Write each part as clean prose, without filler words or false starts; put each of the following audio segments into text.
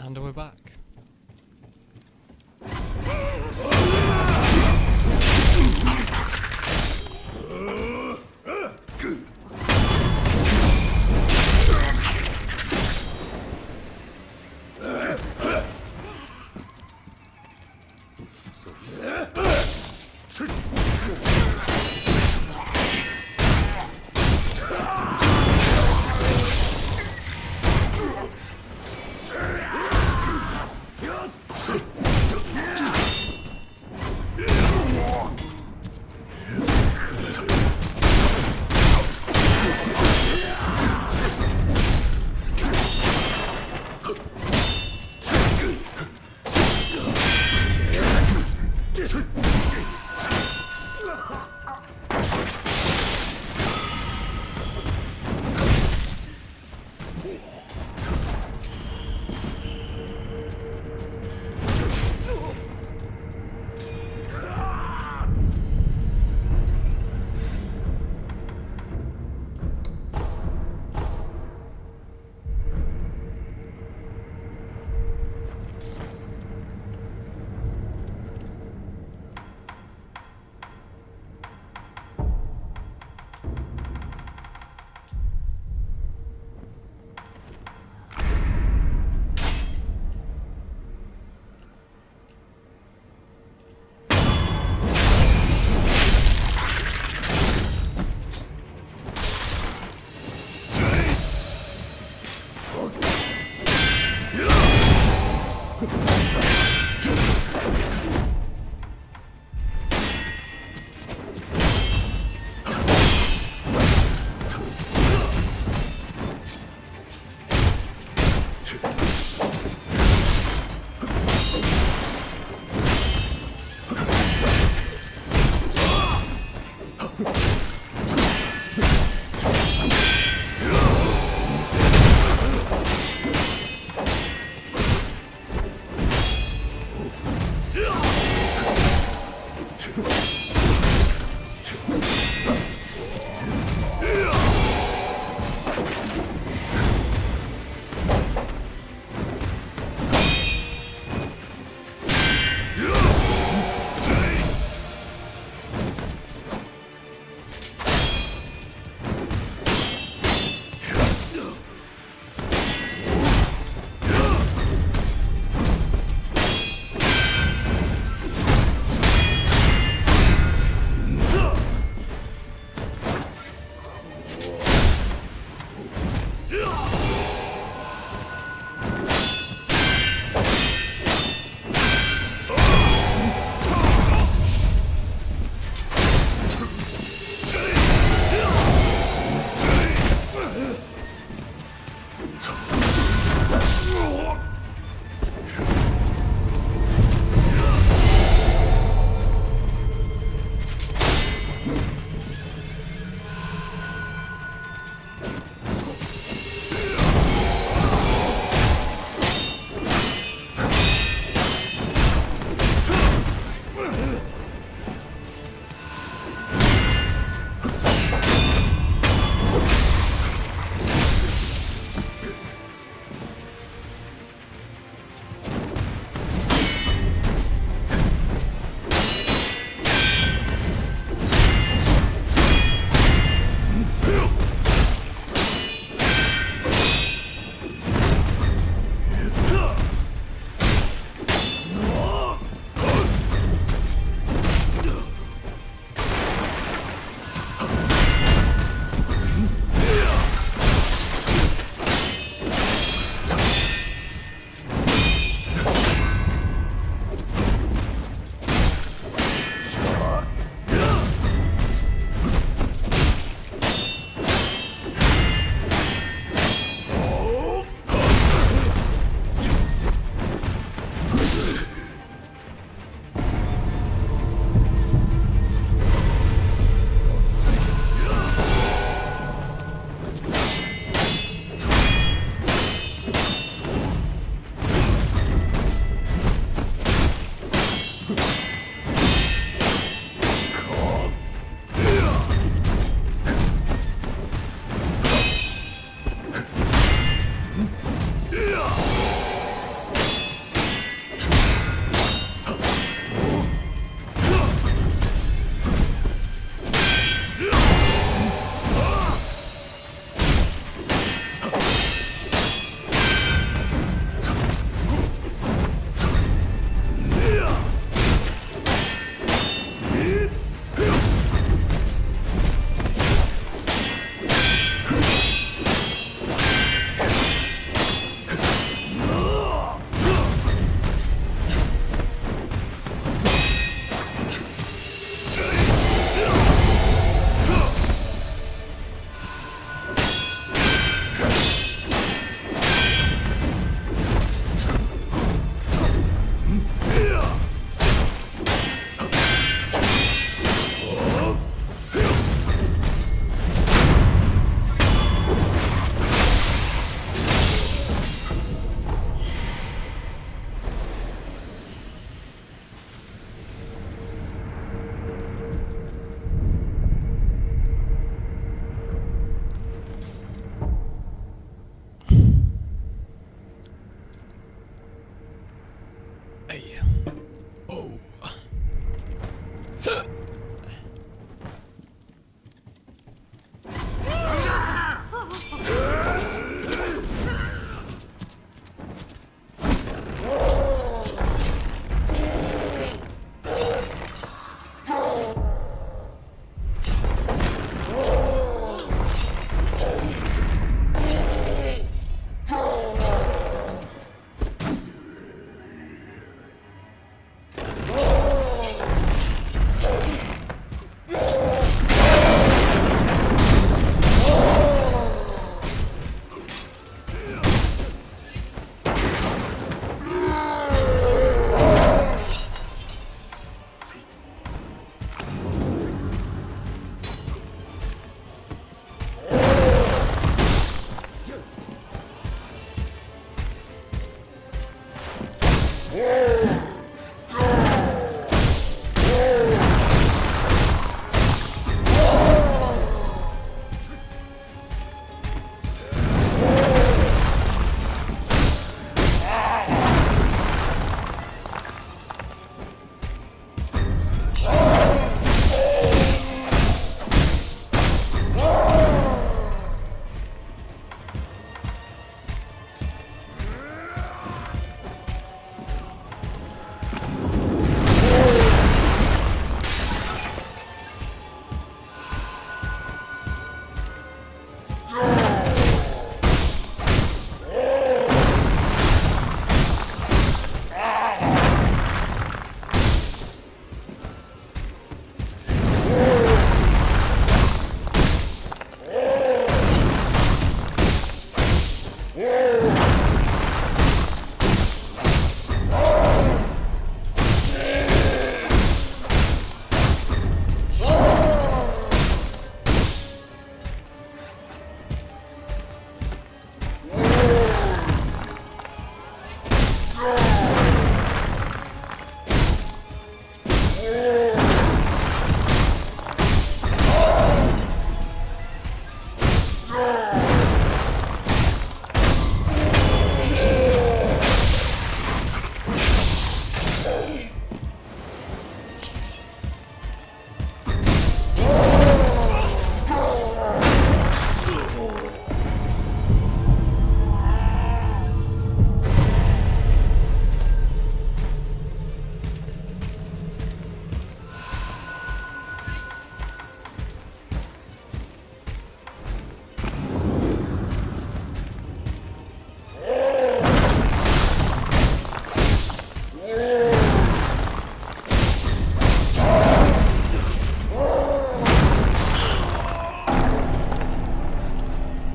And we're back.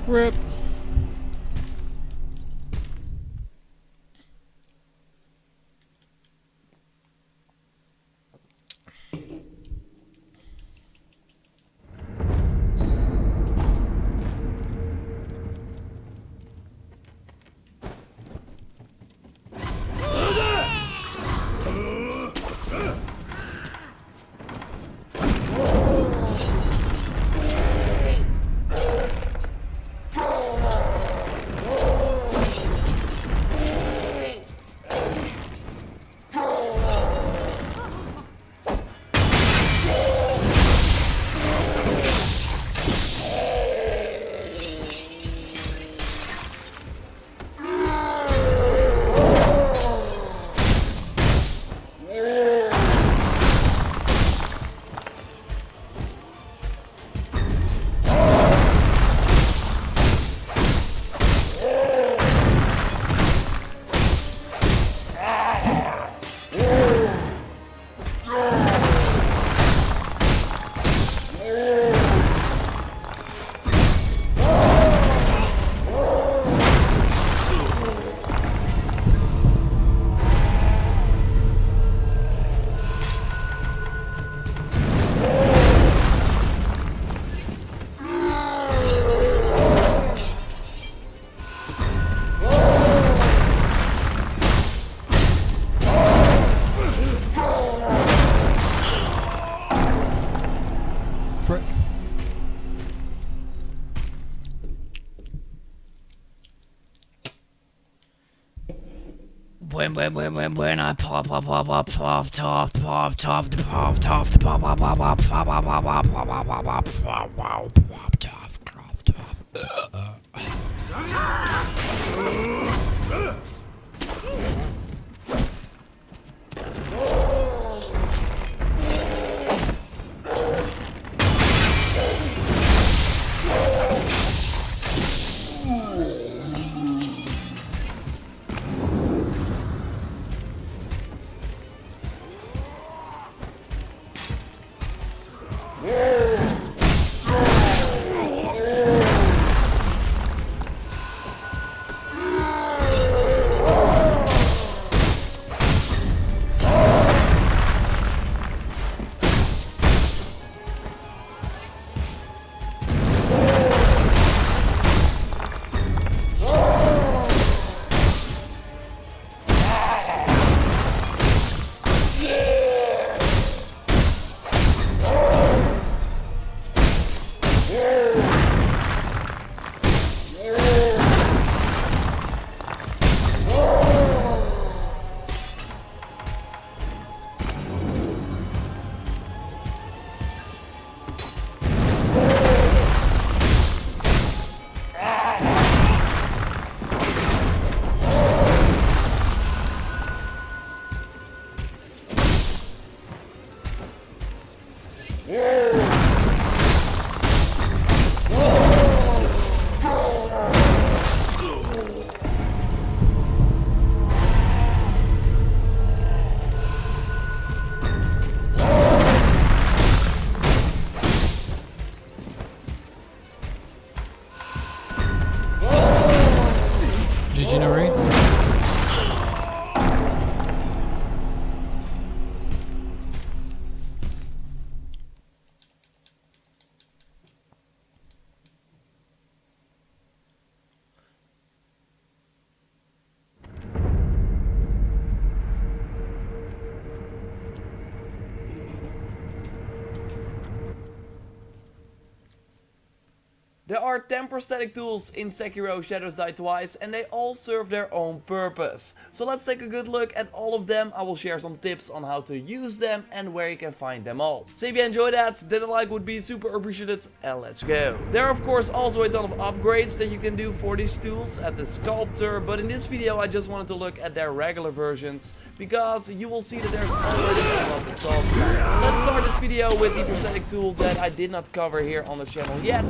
Rip. When I pop Degenerate. There are 10 prosthetic tools in Sekiro Shadows Die Twice and they all serve their own purpose. So let's take a good look at all of them. I will share some tips on how to use them and where you can find them all. So if you enjoyed that, then a like would be super appreciated and let's go. There are of course also a ton of upgrades that you can do for these tools at the sculptor, but in this video I just wanted to look at their regular versions because you will see that there's already a lot to talk about. Let's start this video with the prosthetic tool that I did not cover here on the channel yet.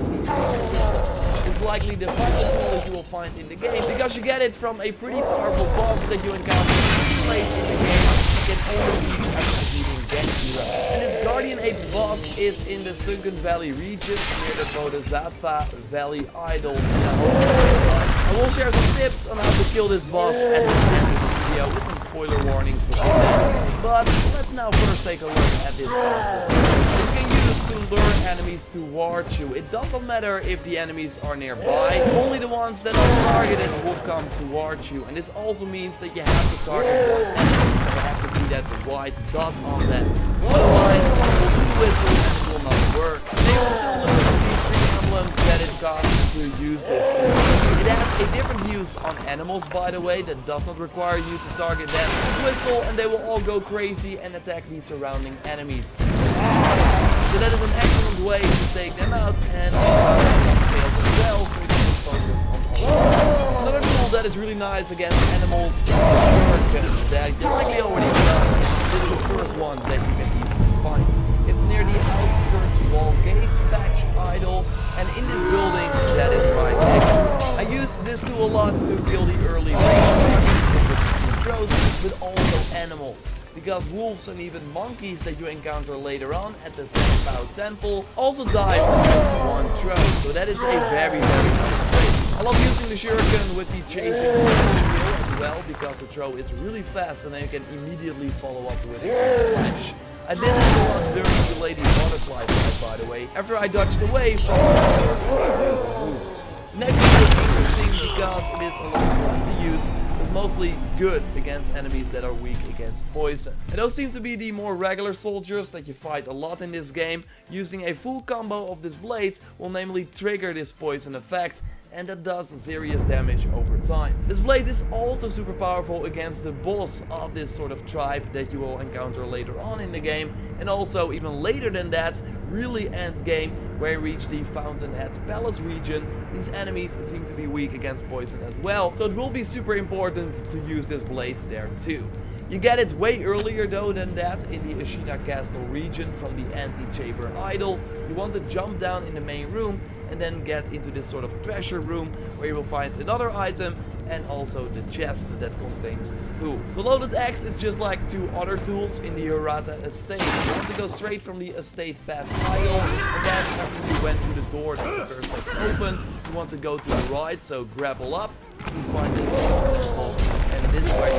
It's likely the final tool that you will find in the game because you get it from a pretty powerful boss that you encounter pretty late in the game. You can only use it after beating SEKIRO. And this Guardian Ape boss is in the Sunken Valley region near the Bodhisattva Valley Idol. I will share some tips on how to kill this boss at the end of the video with some spoiler warnings before that. But let's now first take a look at this boss. You can use to lure enemies towards you. It doesn't matter if the enemies are nearby, only the ones that are targeted will come towards you. And this also means that you have to target one enemy, so you have to see that white dot on them. Otherwise, it will do whistle and it will not work. They will still lose the 3 emblems that it costs to use this tool. It has a different use on animals, by the way, that does not require you to target them. Just whistle and they will all go crazy and attack the surrounding enemies. So that is an excellent way to take them out, and fails as well, so you can focus on all. Another tool that is really nice against animals is the shuriken that you likely already got. This is the first one that you can easily find. It's near the outskirts wall gate, patch idol, and in this building that is right next to it. I used this tool a lot to kill the early range targets, crows, but also animals. Because wolves and even monkeys that you encounter later on at the Senpao temple also die from just one throw. So that is a very nice way. I love using the shuriken with the chasing slash kill as well, because the throw is really fast and then you can immediately follow up with a slash. I did this a lot during the Lady Butterfly fight, by the way, after I dodged away from the wolves. Next is interesting because it is a lot of fun to use, but mostly good against enemies that are weak against poison. And those seem to be the more regular soldiers that you fight a lot in this game. Using a full combo of this blade will namely trigger this poison effect, and that does serious damage over time. This blade is also super powerful against the boss of this sort of tribe that you will encounter later on in the game, and also even later than that, really end game, where you reach the Fountainhead Palace region. These enemies seem to be weak against poison as well, so it will be super important to use this blade there too. You get it way earlier though than that in the Ashina Castle region from the Antechamber Idol. You want to jump down in the main room and then get into this sort of treasure room where you will find another item and also the chest that contains this tool. The loaded axe is just like 2 other tools in the Hirata estate. You want to go straight from the estate path idol, and then after you went through the door that you first left open, you want to go to the right, so grapple up, you find this temple, and this is where you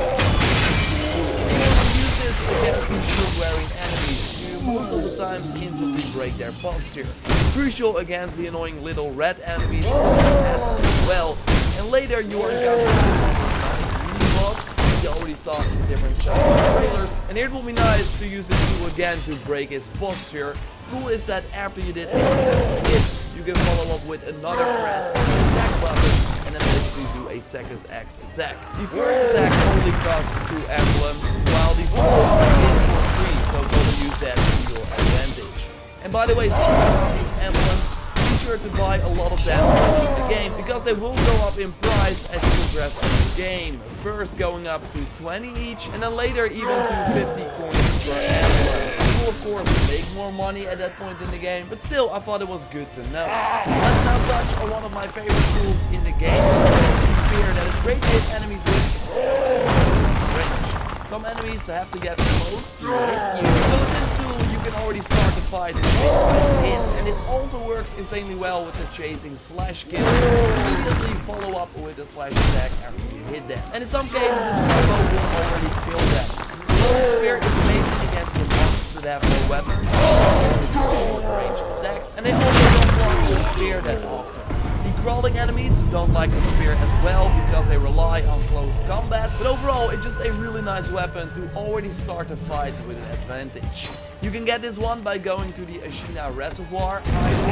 use this against these shield-wearing enemies. You most of the times instantly break their posture. Crucial against the annoying little red enemies on their heads as well. And later you are encountering the mini boss. You already saw in different trailers. And here it will be nice to use this tool again to break his posture. Cool is that after you did a successful hit, you can follow up with another press of the attack button and then basically do a second axe attack. The first attack only costs 2 emblems, while the fourth is for free, so go and use that to your advantage. And by the way, speaking of these emblems, be sure to buy a lot of them in the game, because they will go up in price as you progress through the game. First going up to 20 each, and then later even to 50 coins per emblem. You will of course make more money at that point in the game, but still I thought it was good to know. Let's now touch on one of my favorite tools in the game, the spear that is great to hit enemies with range. Some enemies have to get close to hit you, so with this tool you can already start the fight with a nice hit, and this also works insanely well with the chasing slash kill. Immediately follow up with a slash attack after you hit them. And in some cases this combo will already kill them. The spear is amazing against the monsters that have no weapons, range attacks, and they also don't block the spear that often. The crawling enemies don't like the spear as well because they rely on close combat, but overall it's just a really nice weapon to already start a fight with an advantage. You can get this one by going to the Ashina Reservoir idol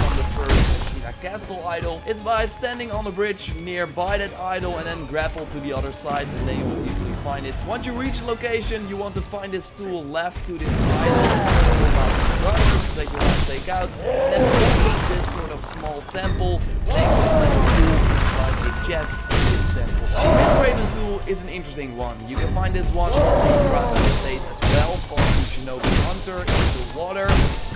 from the first Ashina Castle idol. It's by standing on the bridge nearby that idol and then grapple to the other side, and then you will easily find it. Once you reach the location, you want to find this tool left to this idol that you want to take out, and then open this sort of small temple, take the tool inside a chest in this temple. This raiden tool is an interesting one. You can find this one on the Hirata estate as well, called the Shinobi Hunter into water,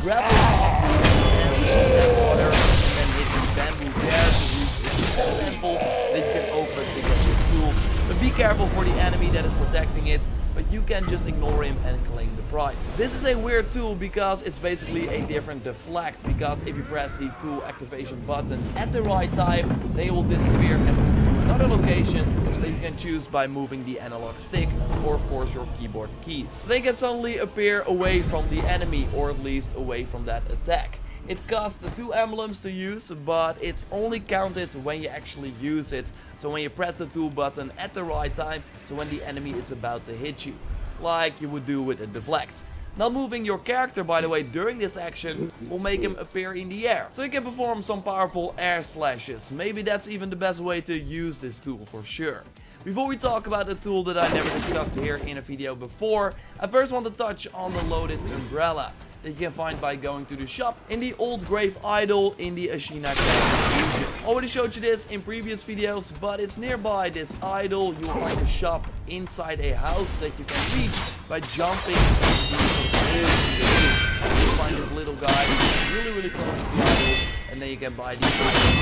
grapple up and into that water, and then hit the bamboo there to reach this temple that you can open to get this tool. But be careful for the enemy that is protecting it, but you can just ignore him and claim the prize. This is a weird tool because it's basically a different deflect, because if you press the tool activation button at the right time, they will disappear and move to another location that you can choose by moving the analog stick or of course your keyboard keys. They can suddenly appear away from the enemy, or at least away from that attack. It costs 2 emblems to use, but it's only counted when you actually use it. So when you press the tool button at the right time, so when the enemy is about to hit you, like you would do with a deflect. Now moving your character, by the way, during this action will make him appear in the air, so you can perform some powerful air slashes. Maybe that's even the best way to use this tool for sure. Before we talk about a tool that I never discussed here in a video before, I first want to touch on the loaded umbrella that you can find by going to the shop in the Old Grave Idol in the Ashina Castle region. Already showed you this in previous videos, but it's nearby this idol. You will find a shop inside a house that you can reach by jumping into you find this little guy really close to the idol, and then you can buy the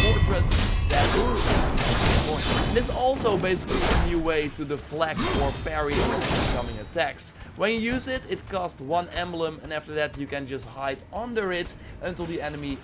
fortress that is. This is also basically a new way to deflect or parry incoming attacks. When you use it, it costs 1 emblem, and after that you can just hide under it until the enemy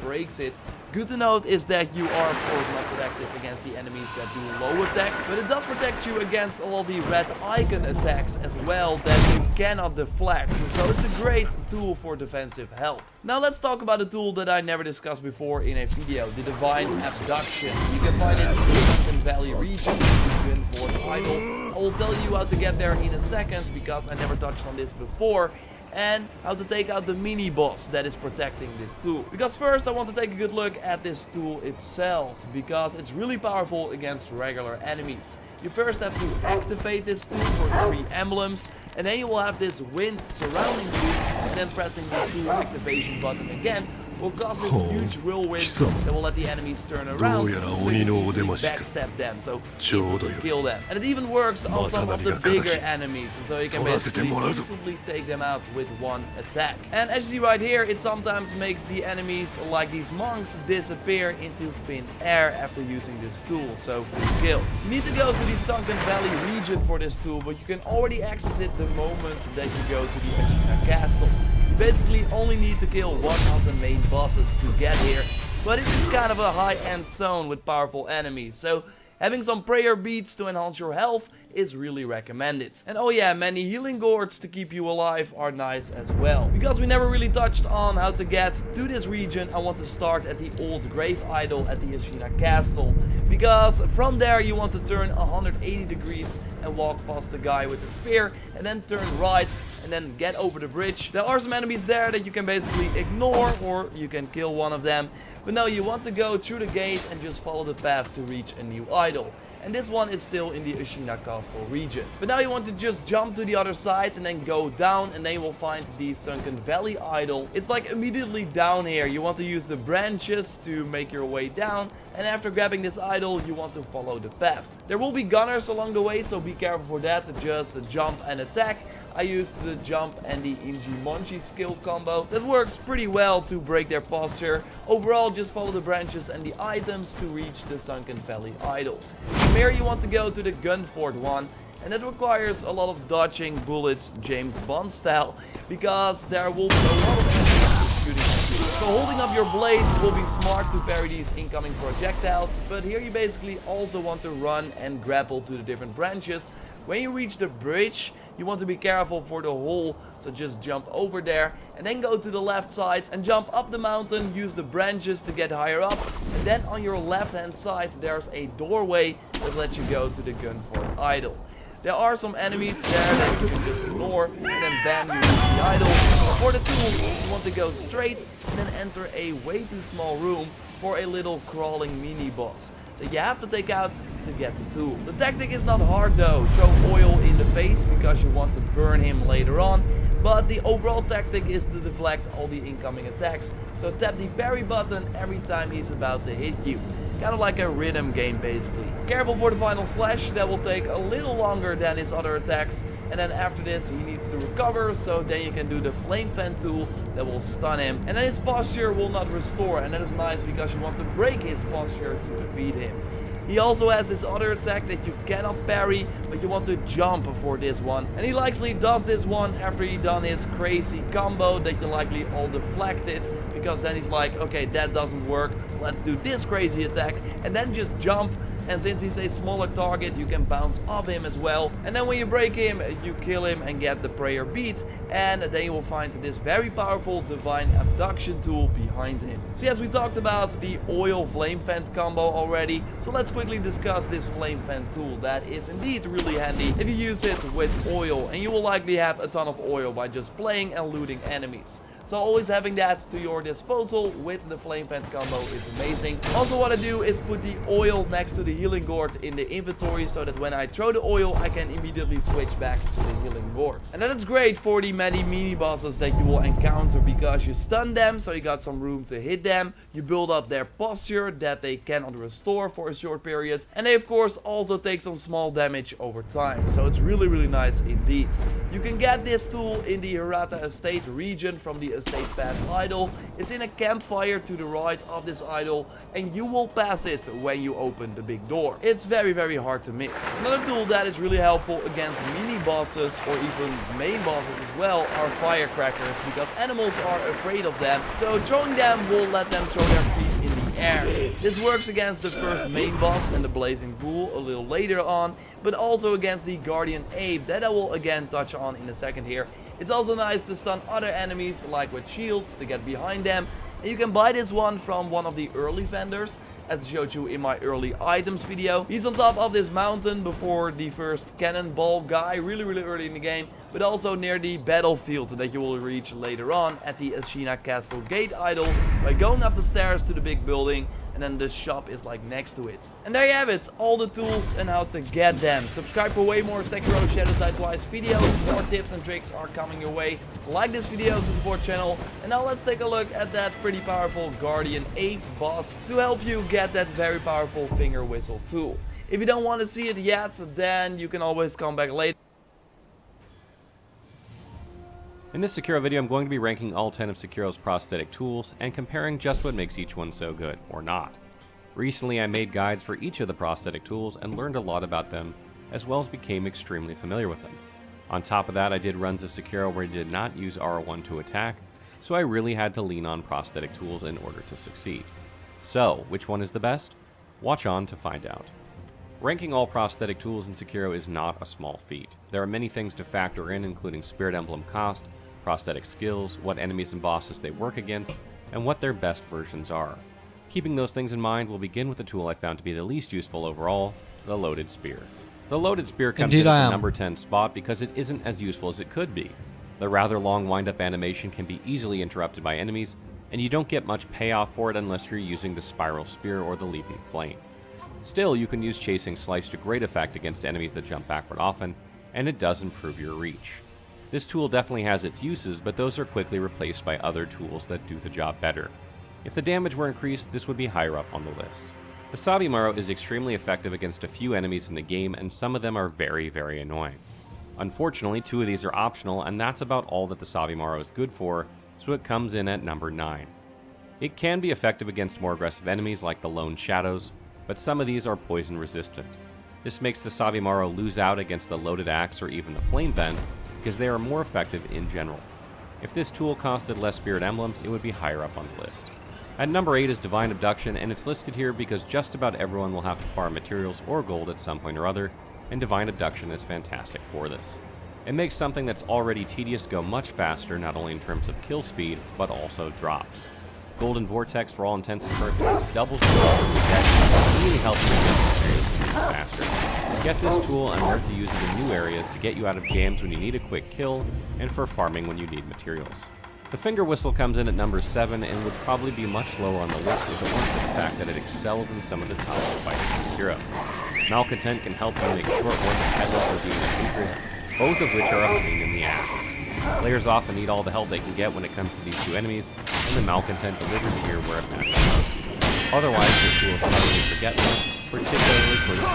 breaks it. Good to note is that you are of course not protected against the enemies that do low attacks, but it does protect you against all of the red icon attacks as well that you cannot deflect. So it's a great tool for defensive help. Now let's talk about a tool that I never discussed before in a video, the Divine Abduction. You can find it in the Sunken Valley region, the Gunfort Idol. I will tell you how to get there in a second because I never touched on this before, and how to take out the mini boss that is protecting this tool. Because first I want to take a good look at this tool itself, because it's really powerful against regular enemies. You first have to activate this tool for 3 emblems, and then you will have this wind surrounding you, and then pressing the tool activation button again will cause this huge whirlwind that will let the enemies turn around, so you can easily backstab them, so easily kill them. And it even works on some of the bigger enemies, so you can basically instantly take them out with 1 attack. And as you see right here, it sometimes makes the enemies, like these monks, disappear into thin air after using this tool, so free kills. You need to go to the Sunken Valley region for this tool, but you can already access it the moment that you go to the Ashina Castle. You basically only need to kill 1 of the main bosses to get here, but it is kind of a high-end zone with powerful enemies, so having some prayer beads to enhance your health is really recommended. And oh yeah, many healing gourds to keep you alive are nice as well. Because we never really touched on how to get to this region, I want to start at the Old Grave Idol at the Ashina Castle. Because from there you want to turn 180 degrees and walk past the guy with the spear, and then turn right and then get over the bridge. There are some enemies there that you can basically ignore, or you can kill one of them. But no, you want to go through the gate and just follow the path to reach a new idol. And this one is still in the Ashina Castle region. But now you want to just jump to the other side and then go down, and then you will find the Sunken Valley Idol. It's like immediately down here. You want to use the branches to make your way down, and after grabbing this idol you want to follow the path. There will be gunners along the way, so be careful for that. Just jump and attack. I used the jump and the Inji-Monji skill combo. That works pretty well to break their posture. Overall, just follow the branches and the items to reach the Sunken Valley Idol. From here you want to go to the Gunfort one, and that requires a lot of dodging bullets, James Bond style, because there will be a lot of enemies shooting at you. So holding up your blade will be smart to parry these incoming projectiles, but here you basically also want to run and grapple to the different branches. When you reach the bridge, you want to be careful for the hole, so just jump over there and then go to the left side and jump up the mountain, use the branches to get higher up, and then on your left hand side there's a doorway that lets you go to the Gunfort Idol. There are some enemies there that you can just ignore, and then bam, you reach the idol. For the tool, you want to go straight and then enter a way too small room for a little crawling mini boss that you have to take out to get the tool. The tactic is not hard though. Throw oil in the face because you want to burn him later on, but the overall tactic is to deflect all the incoming attacks. So tap the parry button every time he's about to hit you. Kind of like a rhythm game basically. Careful for the final slash, that will take a little longer than his other attacks, and then after this he needs to recover, so then you can do the flame fan tool that will stun him, and then his posture will not restore, and that is nice because you want to break his posture to defeat him. He also has this other attack that you cannot parry, but you want to jump for this one. And he likely does this one after he done his crazy combo that you likely all deflected, because then he's like, okay, that doesn't work, let's do this crazy attack, and then just jump. And since he's a smaller target, you can bounce off him as well. And then when you break him, you kill him and get the prayer beat. And then you will find this very powerful divine abduction tool behind him. So yes, we talked about the oil flame vent combo already. So let's quickly discuss this flame vent tool. That is indeed really handy if you use it with oil. And you will likely have a ton of oil by just playing and looting enemies. So always having that to your disposal with the flame vent combo is amazing. Also what I do is put the oil next to the healing gourd in the inventory, so that when I throw the oil I can immediately switch back to the healing gourd. And that is great for the many mini bosses that you will encounter, because you stun them, so you got some room to hit them. You build up their posture that they cannot restore for a short period. And they of course also take some small damage over time. So it's really nice indeed. You can get this tool in the Hirata Estate region from the Estate Path idol. It's in a campfire to the right of this idol, and you will pass it when you open the big door. It's very hard to miss. Another tool that is really helpful against mini bosses or even main bosses as well are firecrackers, because animals are afraid of them. So throwing them will let them throw their feet in the air. This works against the first main boss and the blazing bull a little later on, but also against the guardian ape that I will again touch on in a second here. It's also nice to stun other enemies, like with shields, to get behind them. And you can buy this one from one of the early vendors, as I showed you in my early items video. He's on top of this mountain before the first cannonball guy, really early in the game, but also near the battlefield that you will reach later on at the Ashina Castle Gate idol by going up the stairs to the big building, and then the shop is like next to it. And there you have it, all the tools and how to get them. Subscribe for way more Sekiro Shadows Die Twice videos. More tips and tricks are coming your way. Like this video to support channel. And now let's take a look at that pretty powerful Guardian Ape boss to help you get that very powerful finger whistle tool. If you don't want to see it yet, then you can always come back later. In this Sekiro video, I'm going to be ranking all 10 of Sekiro's prosthetic tools and comparing just what makes each one so good, or not. Recently, I made guides for each of the prosthetic tools and learned a lot about them, as well as became extremely familiar with them. On top of that, I did runs of Sekiro where I did not use R1 to attack, so I really had to lean on prosthetic tools in order to succeed. So, which one is the best? Watch on to find out. Ranking all prosthetic tools in Sekiro is not a small feat. There are many things to factor in, including Spirit Emblem cost, prosthetic skills, what enemies and bosses they work against, and what their best versions are. Keeping those things in mind, we'll begin with the tool I found to be the least useful overall, the Loaded Spear. The Loaded Spear comes in at the number 10 spot because it isn't as useful as it could be. The rather long wind-up animation can be easily interrupted by enemies, and you don't get much payoff for it unless you're using the Spiral Spear or the Leaping Flame. Still, you can use Chasing Slice to great effect against enemies that jump backward often, and it does improve your reach. This tool definitely has its uses, but those are quickly replaced by other tools that do the job better. If the damage were increased, this would be higher up on the list. The Sabimaro is extremely effective against a few enemies in the game, and some of them are very annoying. Unfortunately, 2 of these are optional, and that's about all that the Sabimaro is good for, so it comes in at number 9. It can be effective against more aggressive enemies like the Lone Shadows, but some of these are poison resistant. This makes the Sabimaro lose out against the Loaded Axe or even the Flame Vent, because they are more effective in general. If this tool costed less Spirit Emblems, it would be higher up on the list. At number 8 is Divine Abduction, and it's listed here because just about everyone will have to farm materials or gold at some point or other, and Divine Abduction is fantastic for this. It makes something that's already tedious go much faster, not only in terms of kill speed, but also drops. Golden Vortex, for all intents and purposes, doubles the power of the deck, and really helps you get materials faster. Get this tool and learn to use it in new areas to get you out of jams when you need a quick kill, and for farming when you need materials. The Finger Whistle comes in at number 7 and would probably be much lower on the list if it weren't for the fact that it excels in some of the top fights in Sekiro. Malcontent can help you make short work of Headless or Demon Hatred, both of which are a pain in the ass. Players often need all the help they can get when it comes to these 2 enemies, and the Malcontent delivers here where it matters most. Otherwise, this tool is utterly forgettable, particularly for the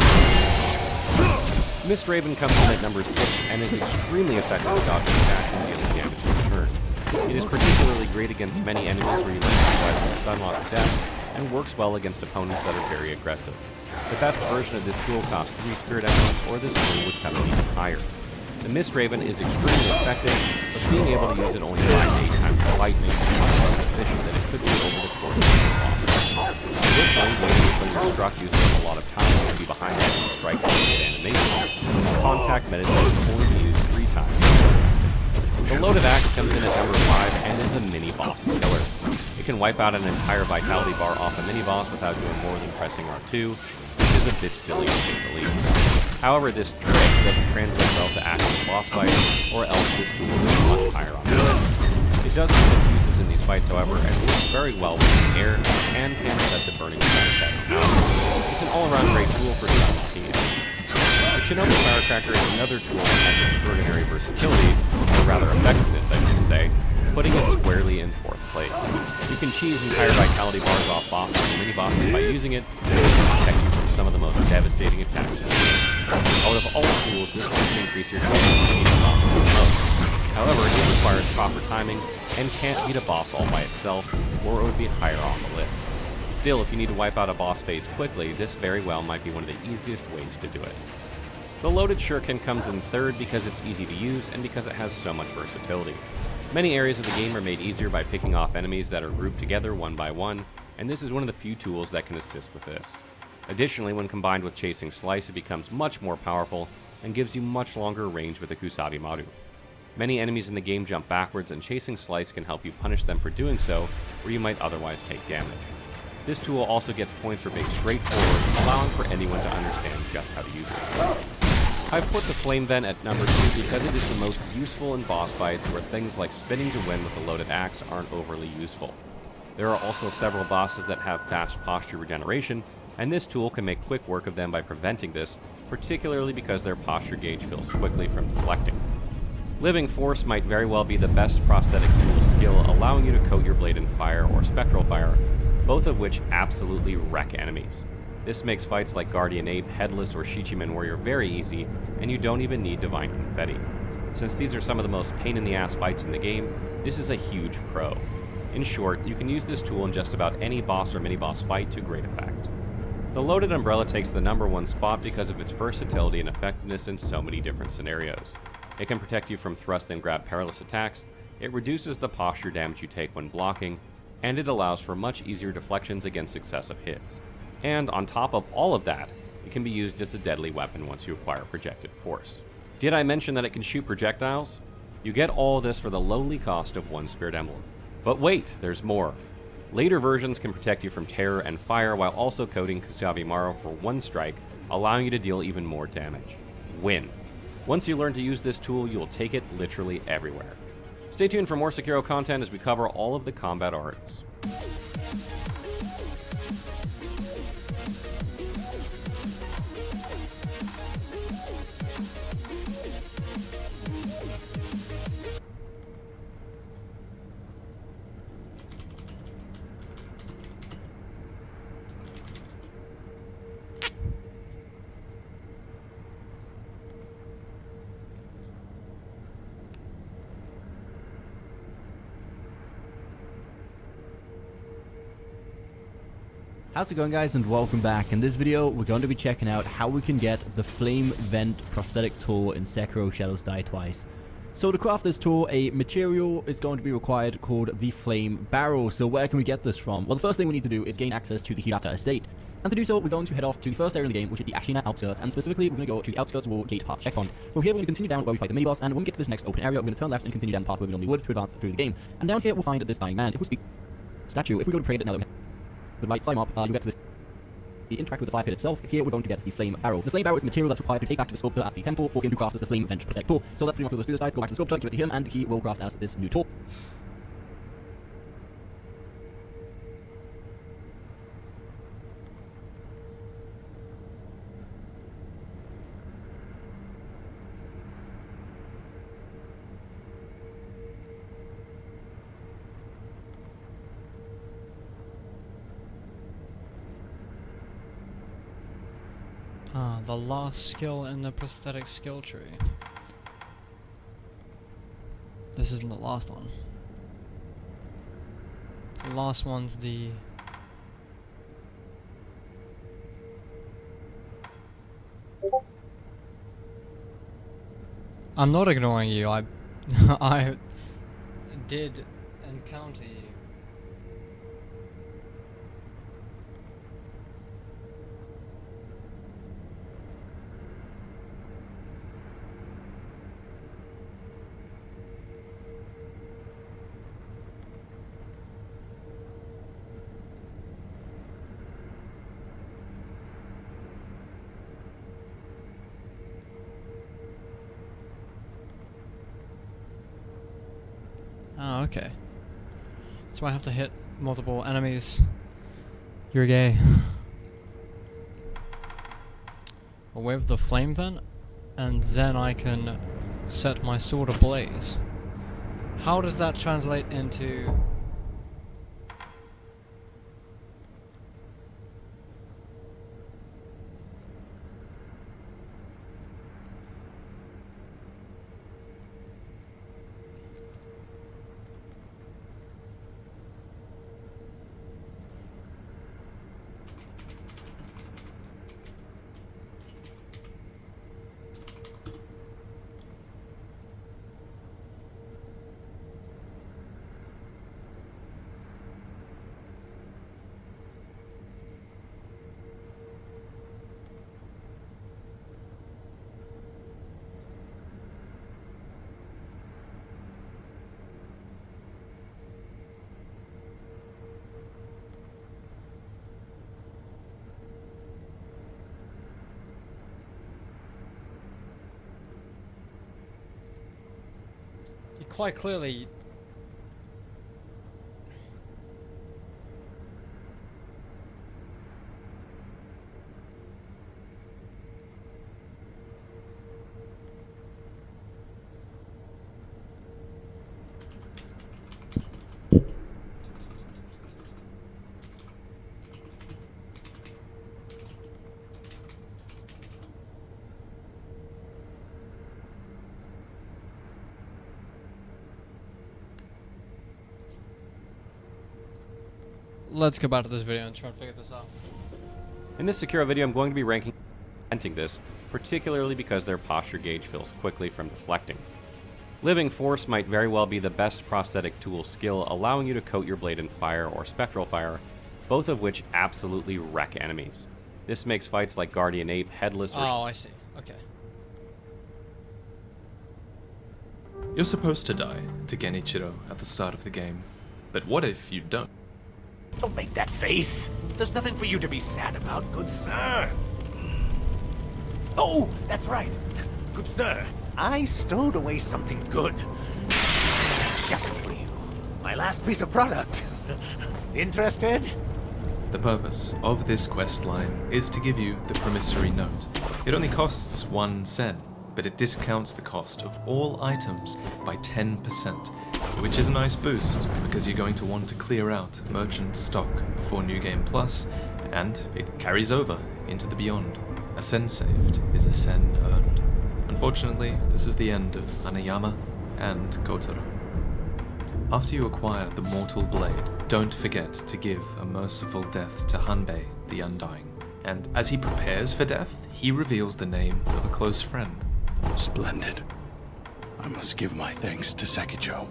Mist Raven comes in at number 6 and is extremely effective at dodging attacks and dealing damage in return. It is particularly great against many enemies where you let them stun lock to death, and works well against opponents that are very aggressive. The best version of this tool costs 3 Spirit Emblems, or this tool would come in even higher. The Mist Raven is extremely effective, but being able to use it only 5 to 8 times per fight makes it much less efficient than it could be over the course of the boss. Additionally, waiting until you're struck uses a lot of time to be behind the enemy strike with good animation. Contact meditate is only be used 3 times. The Loaded Axe comes in at number 5 and is a mini-boss killer. It can wipe out an entire vitality bar off a mini-boss without doing more than pressing R2, which is a bit silly to say the least. However, this trick doesn't translate well to actual boss fights, or else this tool will be much higher on the list. It does have its uses in these fights, however, and works very well with the air and can set the burning status at an hour. It's an all-around great tool for some teams. The Shinobi Firecracker is another tool that has extraordinary versatility, or rather effectiveness, I should say, putting it squarely in 4th place. You can cheese entire vitality bars off bosses and mini-bosses by using it, and it can protect you from some of the most devastating attacks in the game. Out of all tools, this one can increase your health to 80 bosses the most. However, it requires proper timing, and can't beat a boss all by itself, or it would be higher on the list. Still, if you need to wipe out a boss phase quickly, this very well might be one of the easiest ways to do it. The Loaded Shuriken comes in 3rd because it's easy to use and because it has so much versatility. Many areas of the game are made easier by picking off enemies that are grouped together one by one, and this is one of the few tools that can assist with this. Additionally, when combined with Chasing Slice, it becomes much more powerful and gives you much longer range with the Kusari Maru. Many enemies in the game jump backwards, and Chasing Slice can help you punish them for doing so, where you might otherwise take damage. This tool also gets points for being straightforward, allowing for anyone to understand just how to use it. I've put the Flame Vent at number 2 because it is the most useful in boss fights where things like spinning to win with a loaded axe aren't overly useful. There are also several bosses that have fast posture regeneration, and this tool can make quick work of them by preventing this, particularly because their posture gauge fills quickly from deflecting. Living Force might very well be the best prosthetic tool skill, allowing you to coat your blade in fire or spectral fire, both of which absolutely wreck enemies. This makes fights like Guardian Ape, Headless, or Shichiman Warrior very easy, and you don't even need Divine Confetti. Since these are some of the most pain-in-the-ass fights in the game, this is a huge pro. In short, you can use this tool in just about any boss or mini-boss fight to great effect. The Loaded Umbrella takes the number 1 spot because of its versatility and effectiveness in so many different scenarios. It can protect you from thrust and grab perilous attacks, it reduces the posture damage you take when blocking, and it allows for much easier deflections against successive hits. And on top of all of that, it can be used as a deadly weapon once you acquire Projected Force. Did I mention that it can shoot projectiles? You get all this for the lowly cost of 1 Spirit Emblem. But wait, there's more. Later versions can protect you from terror and fire while also coating Kusari Maru for 1 strike, allowing you to deal even more damage. Win. Once you learn to use this tool, you will take it literally everywhere. Stay tuned for more Sekiro content as we cover all of the combat arts. How's it going, guys, and welcome back. In this video we're going to be checking out how we can get the Flame Vent prosthetic tool in Sekiro Shadows Die Twice. So to craft this tool, a material is going to be required called the Flame Barrel. So where can we get this from? Well, the first thing we need to do is gain access to the Hirata estate. And to do so, we're going to head off to the first area in the game, which is the Ashina outskirts, and specifically we're going to go to the outskirts wall gate path checkpoint. From here we're going to continue down where we fight the mini-boss, and when we get to this next open area, we're going to turn left and continue down the path where we normally would to advance through the game. And down here we'll find this dying man. If we speak statue, if we go to trade it now that we have the right climb up, you'll get to this. We interact with the fire pit itself. Here we're going to get the Flame Barrel. The Flame Barrel is the material that's required to take back to the sculptor at the temple for him to craft as the Flame Vent prosthetic tool. So that's pretty much what we'll do this side. Go back to the sculptor, give it to him, and he will craft as this new tool. The last skill in the prosthetic skill tree. This isn't the last one. The last one's the I'm not ignoring you. I I did encounter you. Oh, okay. So I have to hit multiple enemies. You're gay. I'll wave the flame then, and then I can set my sword ablaze. How does that translate into... Quite clearly... Let's go back to this video and try and figure this out. In this Sekiro video, I'm going to be ranking this, particularly because their posture gauge fills quickly from deflecting. Living Force might very well be the best prosthetic tool skill, allowing you to coat your blade in fire or spectral fire, both of which absolutely wreck enemies. This makes fights like Guardian Ape, Headless, or... Oh, I see. Okay. You're supposed to die to Genichiro at the start of the game, but what if you don't? Don't make that face. There's nothing for you to be sad about, good sir. Oh, that's right. Good sir, I stowed away something good. Just for you. My last piece of product. Interested? The purpose of this quest line is to give you the promissory note. It only costs 1 sen, but it discounts the cost of all items by 10%, which is a nice boost because you're going to want to clear out merchant stock before New Game Plus, and it carries over into the beyond. A sen saved is a sen earned. Unfortunately, this is the end of Hanayama and Kotaro. After you acquire the Mortal Blade, don't forget to give a merciful death to Hanbei the Undying. And as he prepares for death, he reveals the name of a close friend. Splendid. I must give my thanks to Sekijo.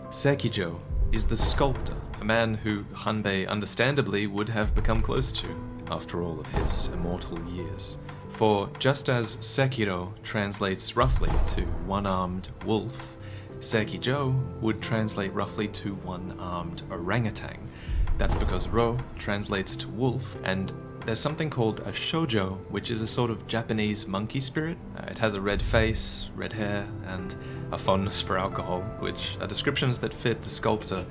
Sekijo is the sculptor, a man who Hanbei understandably would have become close to after all of his immortal years. For just as Sekiro translates roughly to one-armed wolf, Sekijo would translate roughly to one-armed orangutan. That's because Ro translates to wolf, and there's something called a shoujo, which is a sort of Japanese monkey spirit. It has a red face, red hair, and a fondness for alcohol, which are descriptions that fit the sculptor,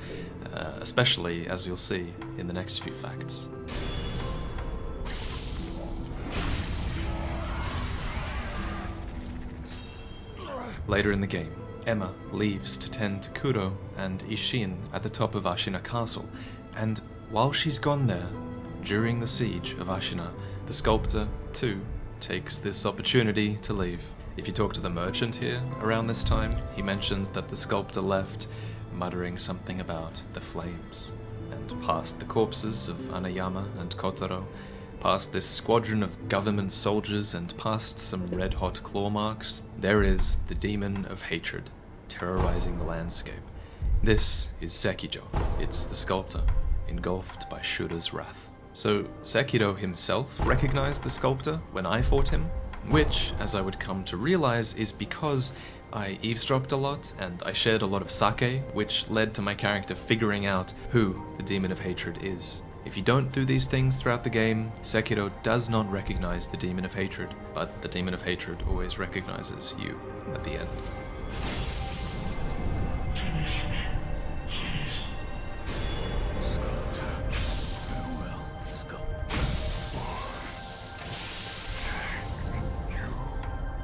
especially as you'll see in the next few facts. Later in the game, Emma leaves to tend to Kuro and Ishin at the top of Ashina Castle, and while she's gone there, during the siege of Ashina, the sculptor, too, takes this opportunity to leave. If you talk to the merchant here around this time, he mentions that the sculptor left, muttering something about the flames, and past the corpses of Hanayama and Kotaro, past this squadron of government soldiers and past some red-hot claw marks, there is the demon of hatred, terrorizing the landscape. This is Sekiro. It's the sculptor, engulfed by Shura's wrath. So Sekiro himself recognized the sculptor when I fought him, which, as I would come to realize, is because I eavesdropped a lot and I shared a lot of sake, which led to my character figuring out who the demon of hatred is. If you don't do these things throughout the game, Sekiro does not recognize the demon of hatred, but the demon of hatred always recognizes you at the end.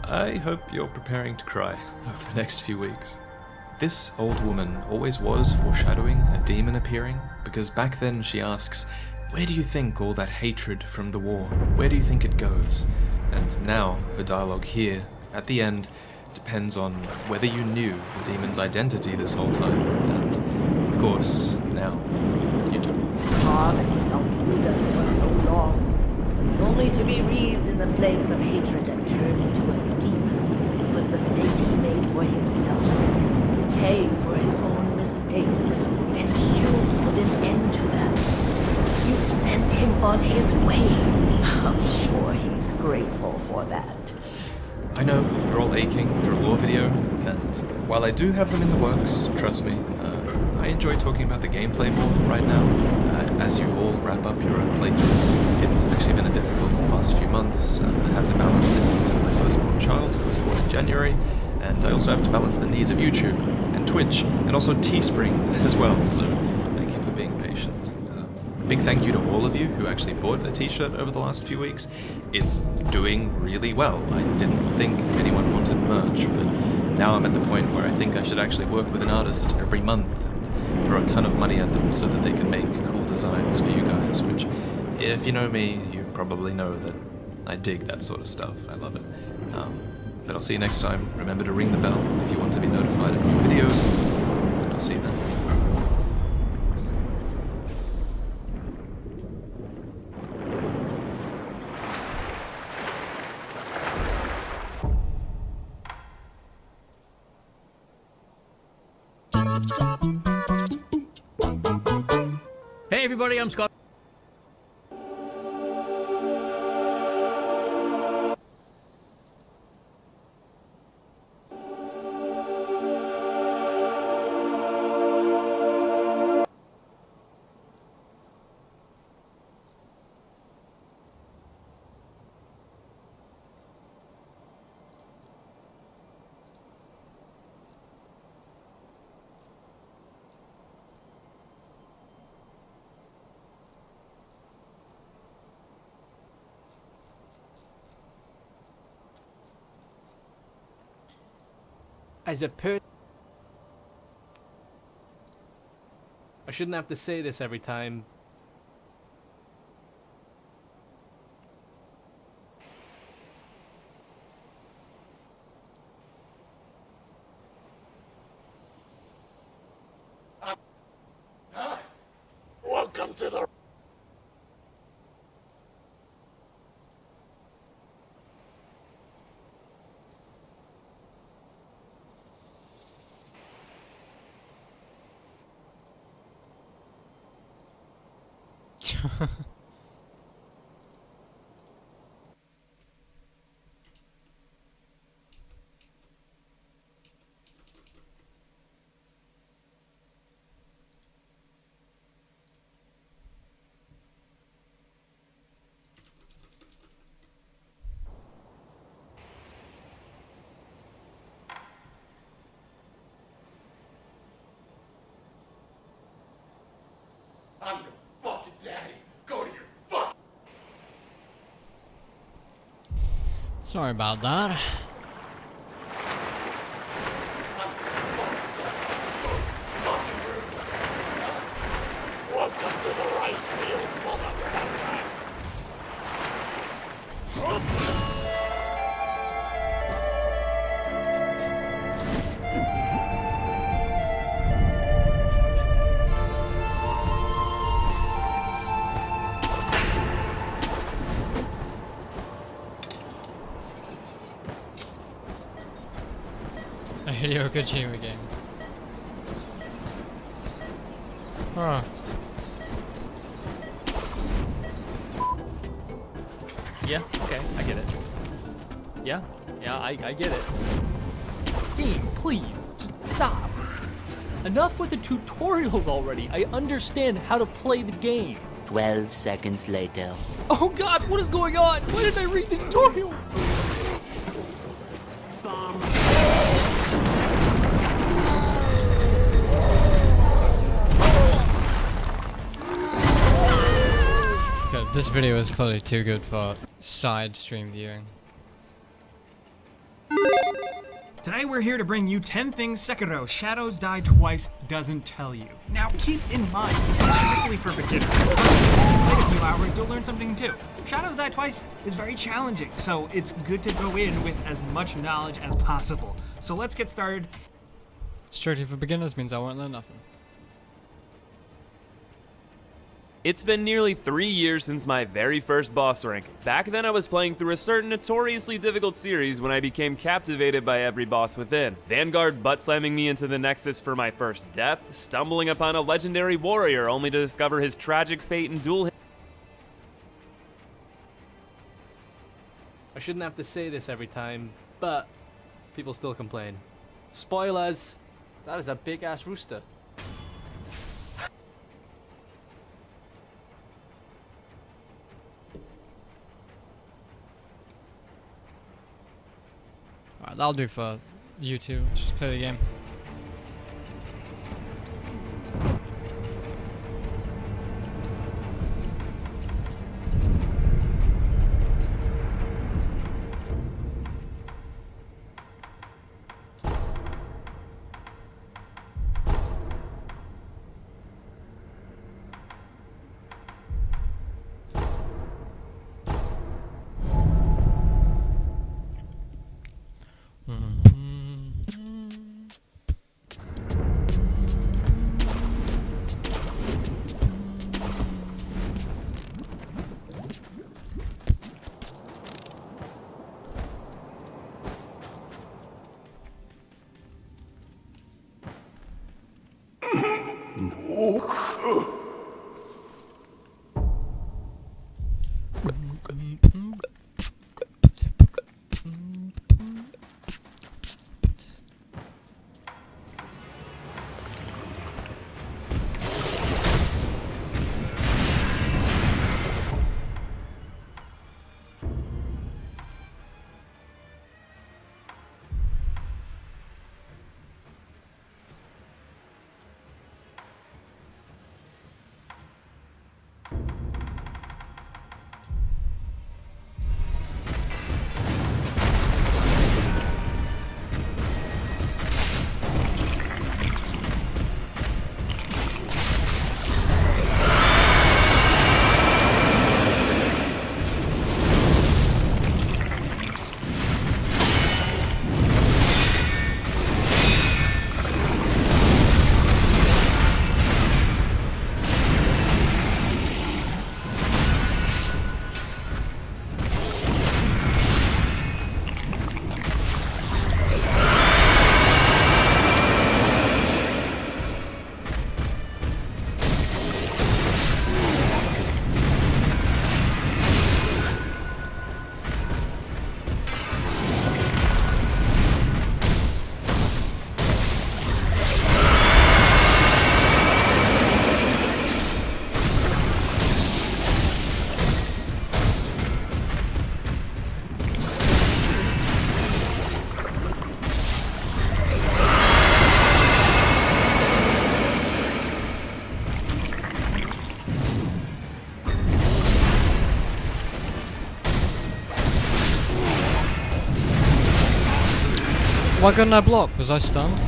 I hope you're preparing to cry over the next few weeks. This old woman always was foreshadowing a demon appearing, because back then she asks, where do you think all that hatred from the war, where do you think it goes? And now, her dialogue here, at the end, depends on whether you knew the demon's identity this whole time, and, of course, now, you do. Carve and sculpt Buddhas for so long, only to be wreathed in the flames of hatred and turn into a demon. It was the fate he made for himself, to pay for his own mistakes. And you put an end to that. You sent him on his way. I'm sure he's grateful for that. I know, you're all aching for a lore video, and while I do have them in the works, trust me, I enjoy talking about the gameplay more right now, as you all wrap up your own playthroughs. It's actually been a difficult last few months. I have to balance the needs of my firstborn child, who was born in January, and I also have to balance the needs of YouTube, and Twitch, and also Teespring as well, so thank you for being patient. Big thank you to all of you who actually bought a t-shirt over the last few weeks. It's doing really well. I didn't think anyone wanted merch, but now I'm at the point where I think I should actually work with an artist every month and throw a ton of money at them so that they can make cool designs for you guys, which, if you know me, you probably know that I dig that sort of stuff. I love it. But I'll see you next time. Remember to ring the bell if you want to be notified of new videos, and I'll see you then. Hey everybody, I'm Scott. As a I shouldn't have to say this every time. Welcome to the... I'm your fucking daddy. Go to your fuck. Sorry about that. Welcome to the rice fields, motherfucker. Hideo Kojima game. Huh. Yeah, okay, I get it. Yeah, I get it. Game, please, just stop. Enough with the tutorials already. I understand how to play the game. 12 seconds later. Oh god, what is going on? Why did I read the tutorials? God, this video is clearly too good for side stream viewing. Today we're here to bring you 10 things Sekiro Shadows Die Twice doesn't tell you. Now keep in mind, this is strictly for beginners. But if you play a few hours, you'll learn something too. Shadows Die Twice is very challenging, so it's good to go in with as much knowledge as possible. So let's get started. Strictly for beginners means I won't learn nothing. It's been nearly 3 years since my very first boss rank. Back then I was playing through a certain notoriously difficult series when I became captivated by every boss within. Vanguard butt-slamming me into the Nexus for my first death, stumbling upon a legendary warrior only to discover his tragic fate and duel him. I shouldn't have to say this every time, but people still complain. Spoilers! That is a big-ass rooster. Alright, that'll do for you two. Let's just play the game. Why couldn't I block? Was I stunned?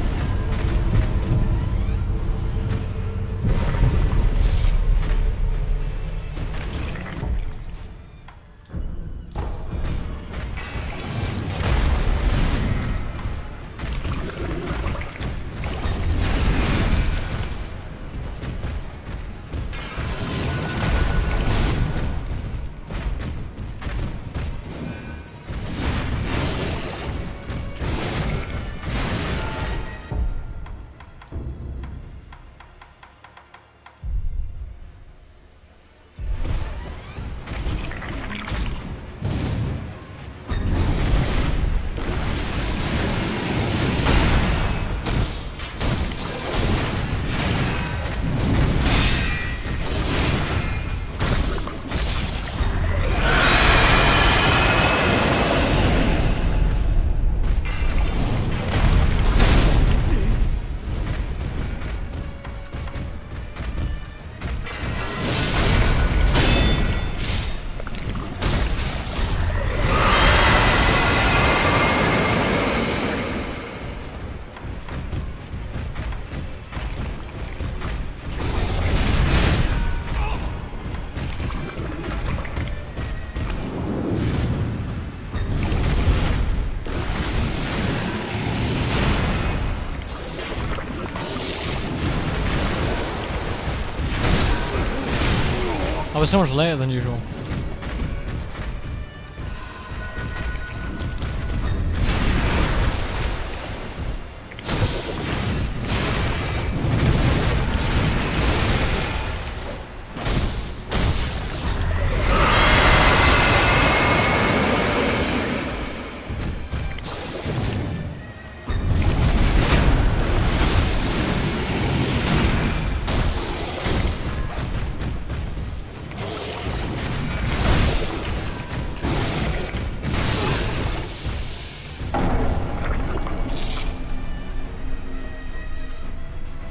was so much later than usual.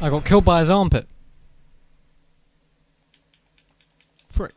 I got killed by his armpit. Frick.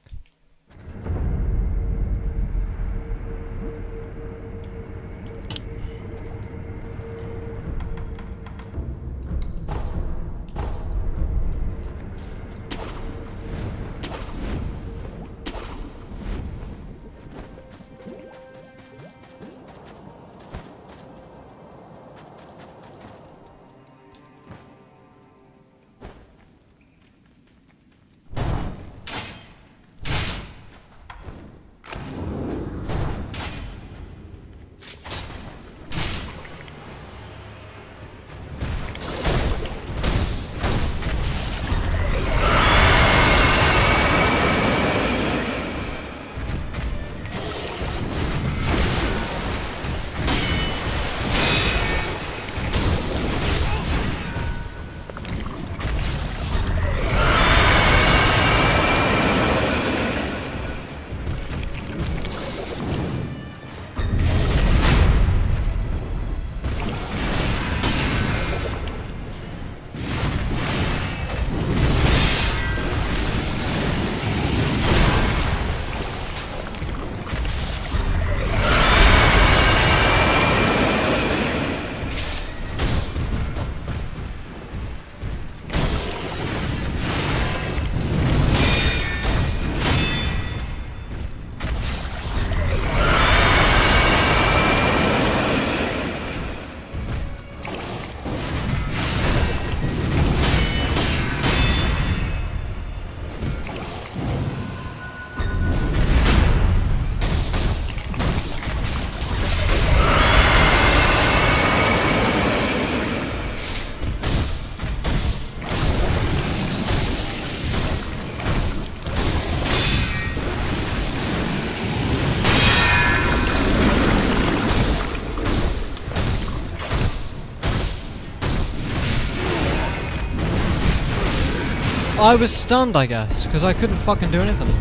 I was stunned, I guess, because I couldn't fucking do anything.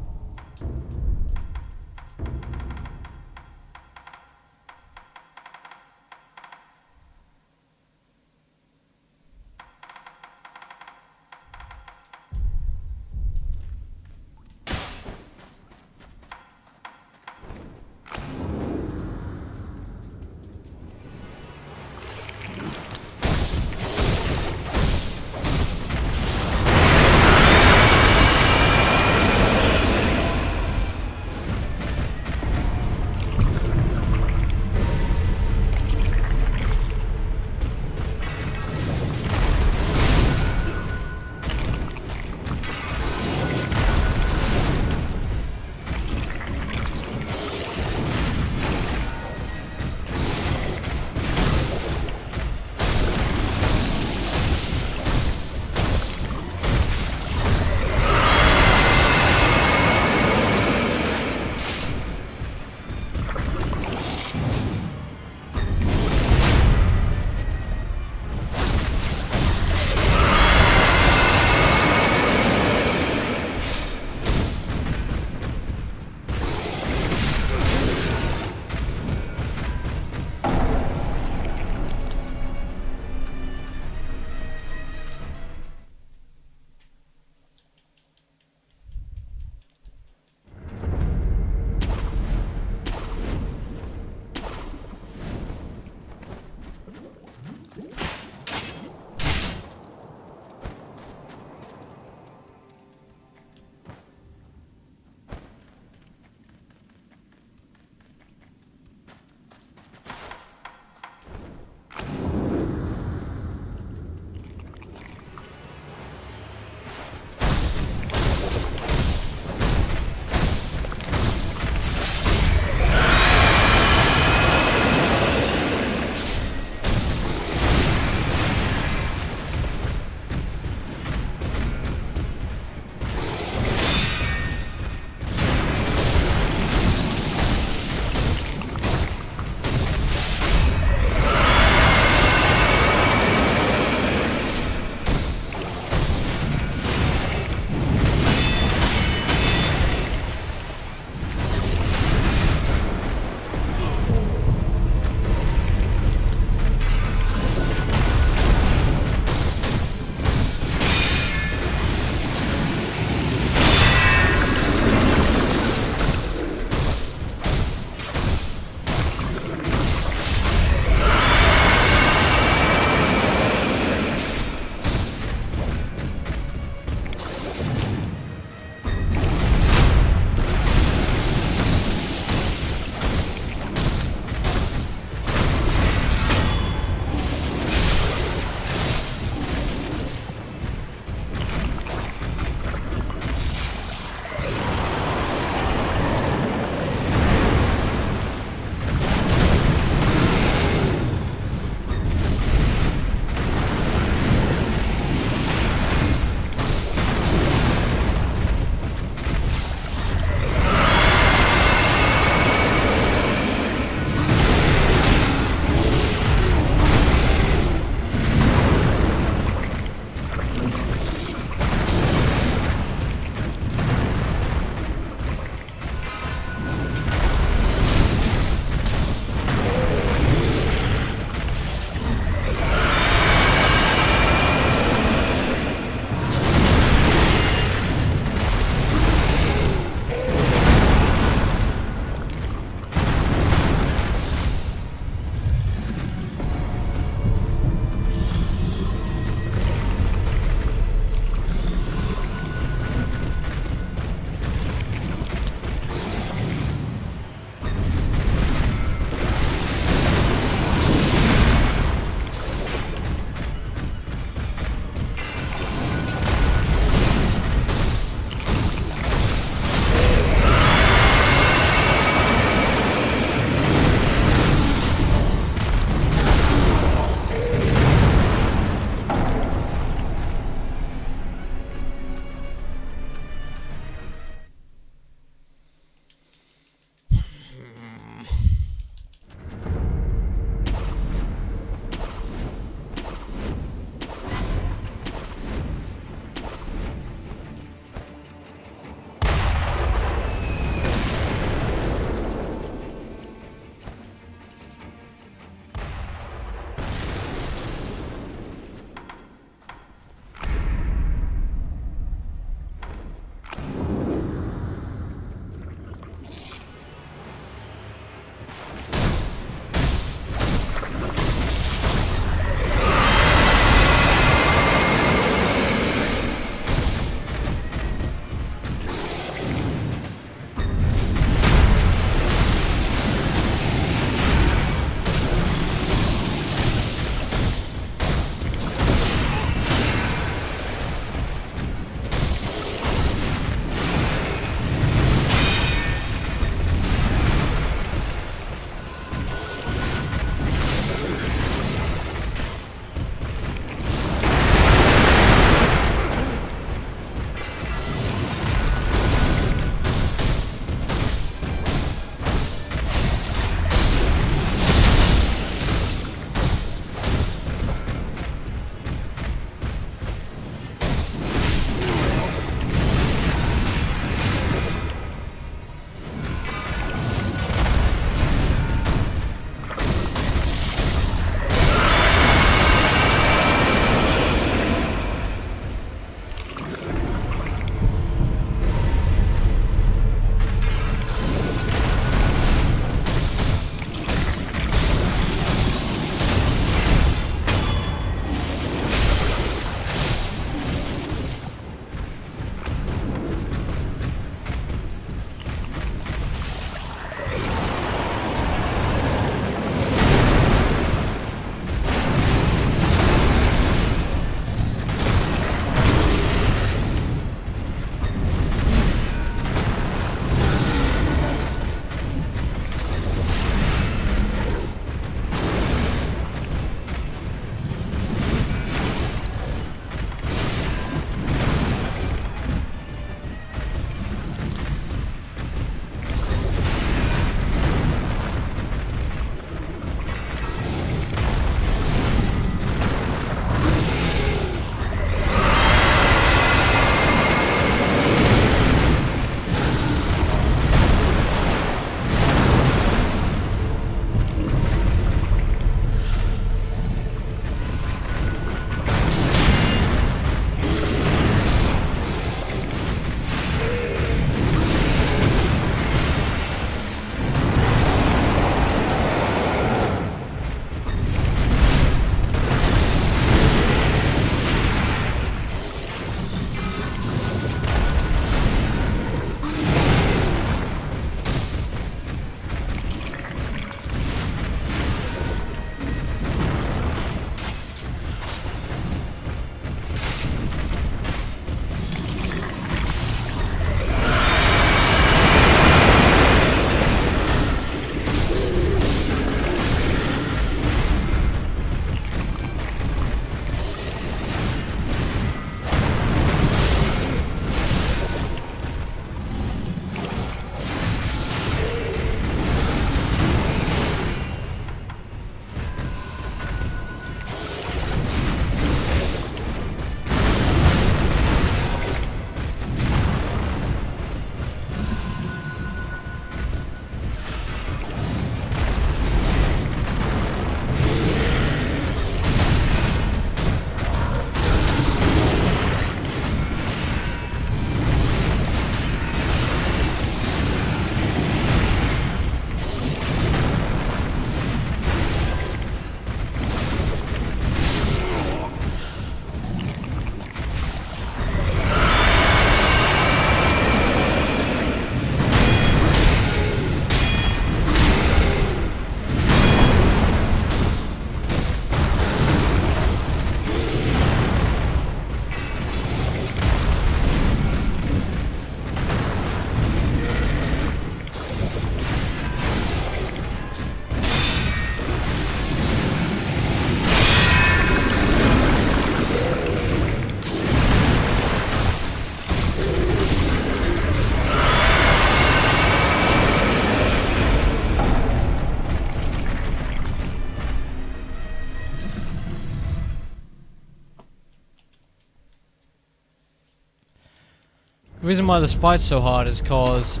reason why this fight's so hard is because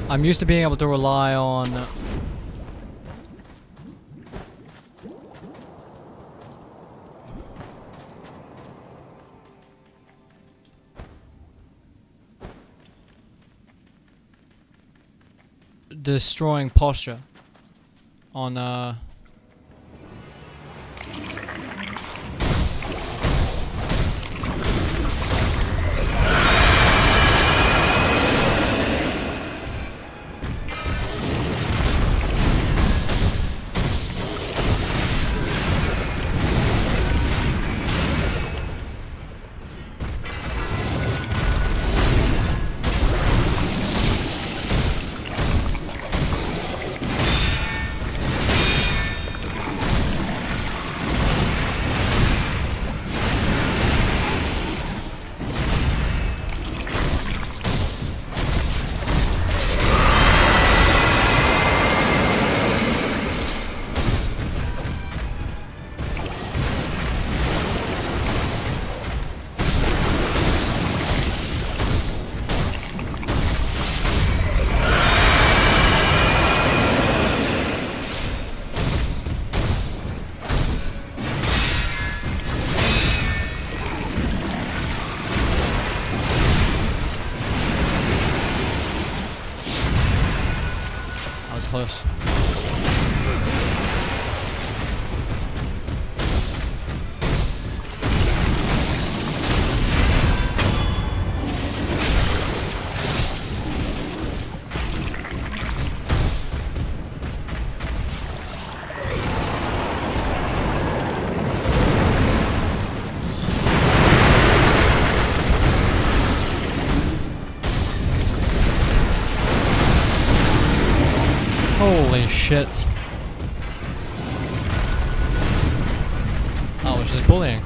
I'm used to being able to rely on destroying posture on close. Holy shit. Oh, it's just bullying.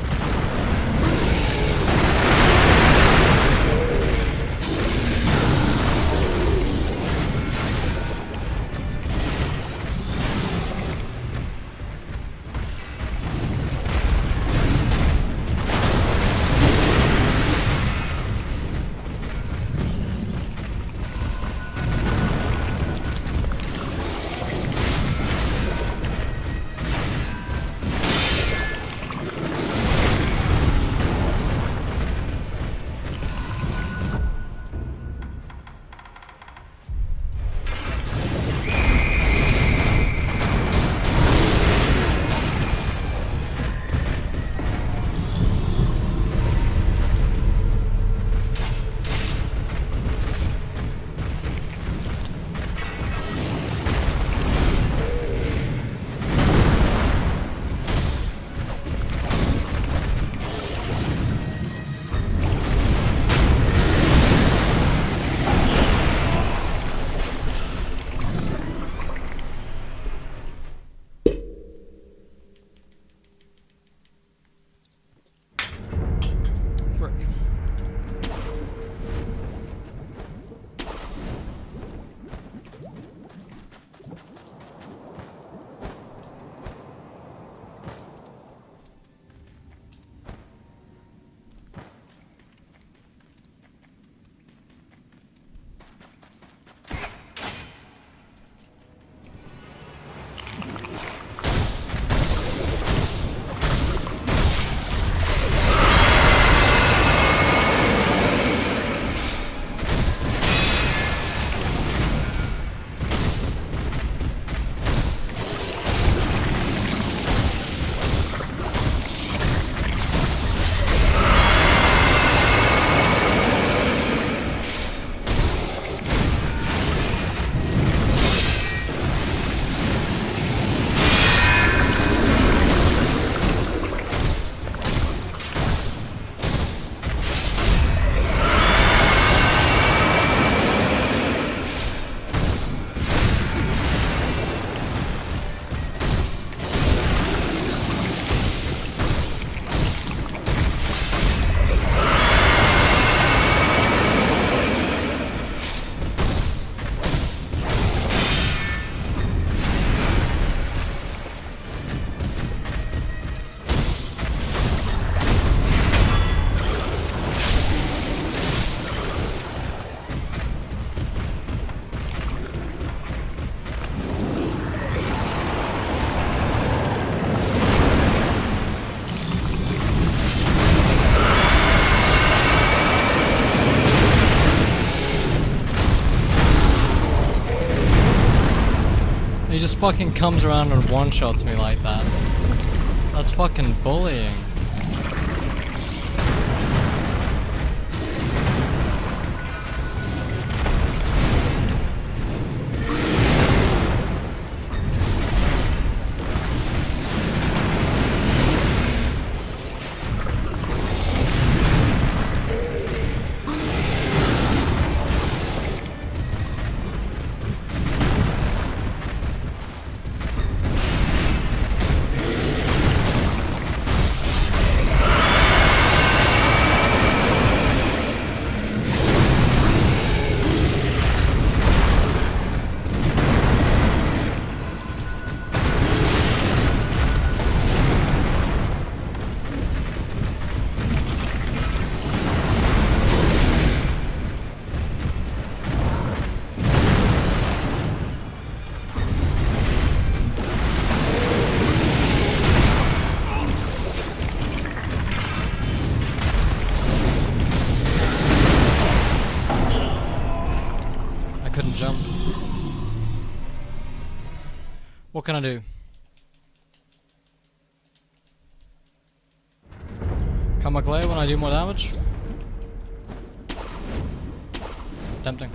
just fucking comes around and one-shots me like that. That's fucking bullying. Couldn't jump. What can I do? Come back later when I do more damage? Tempting.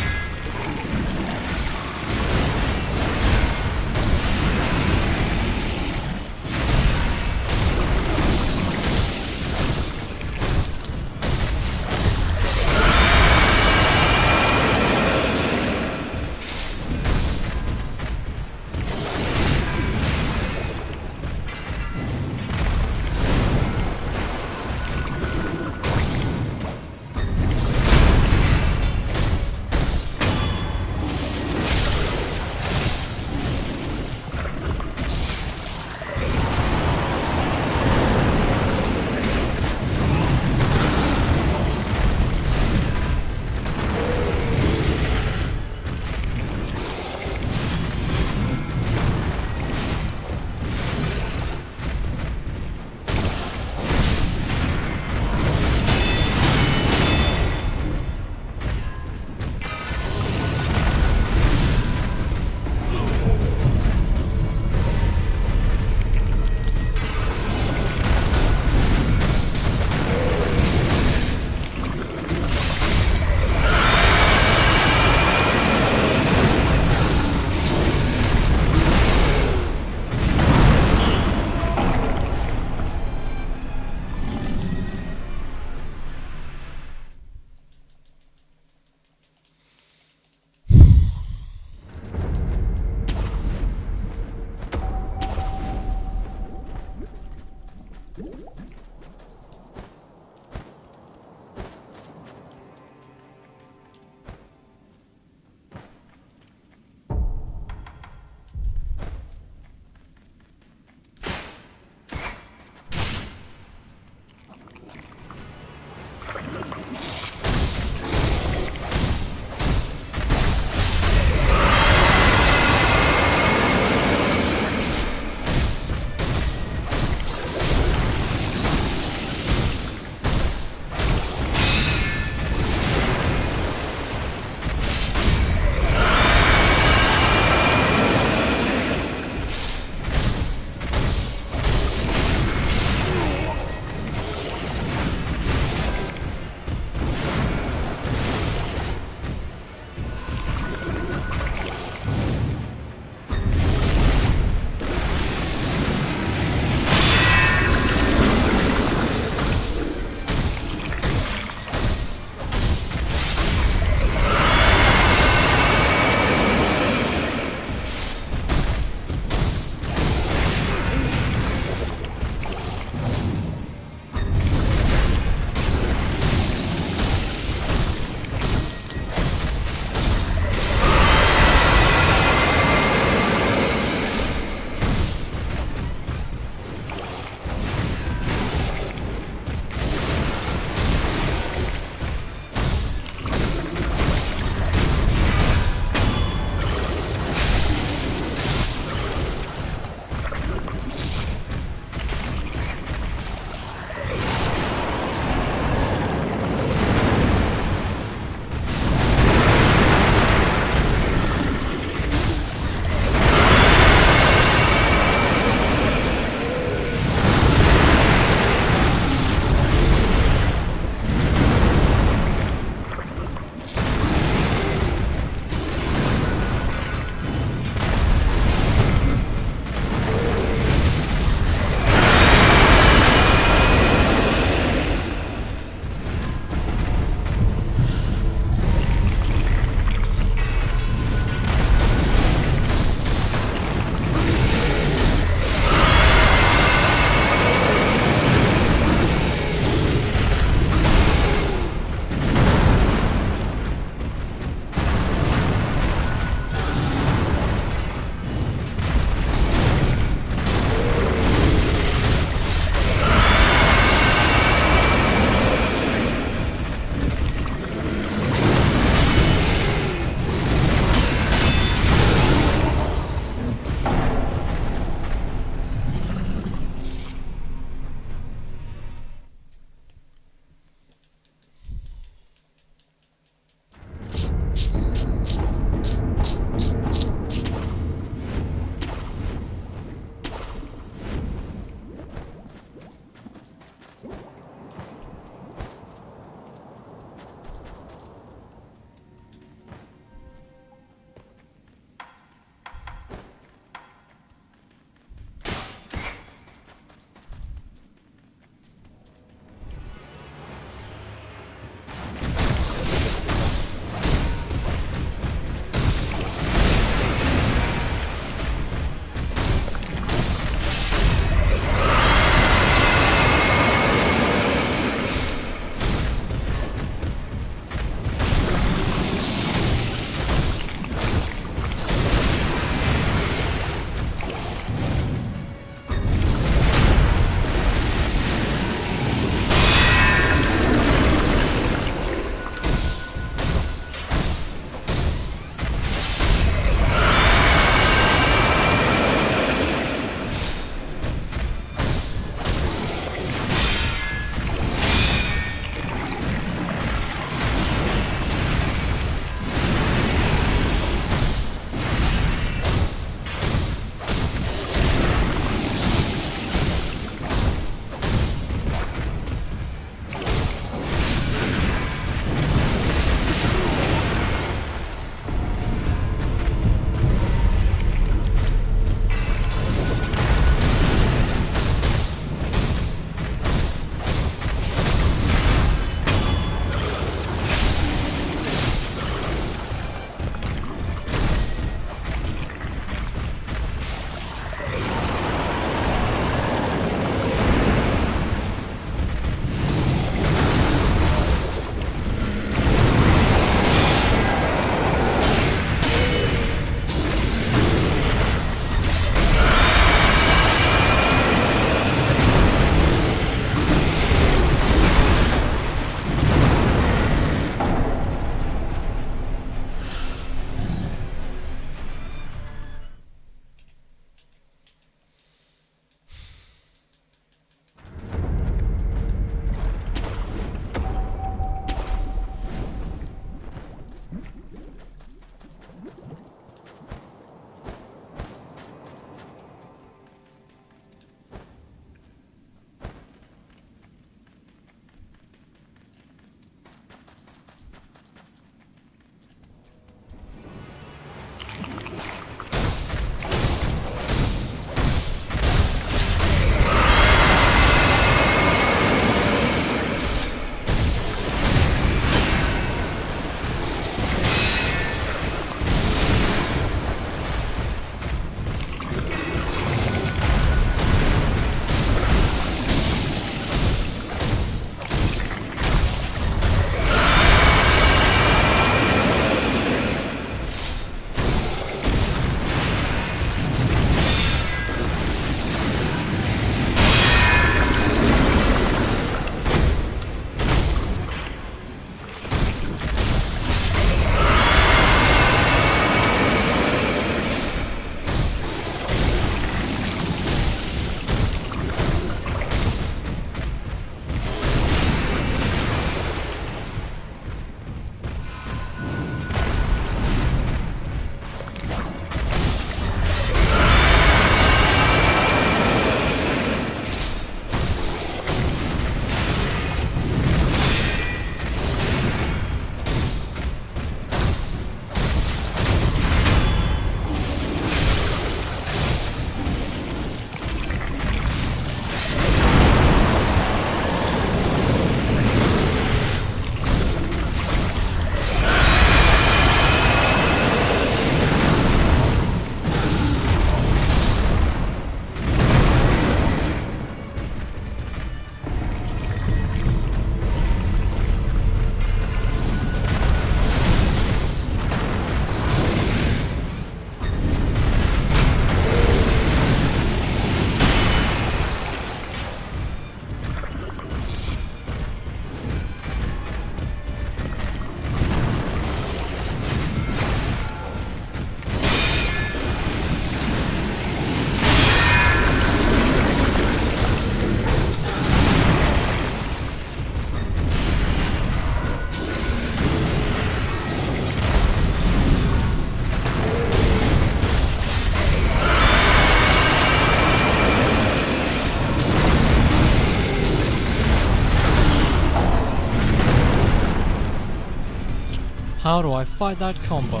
How do I fight that combo?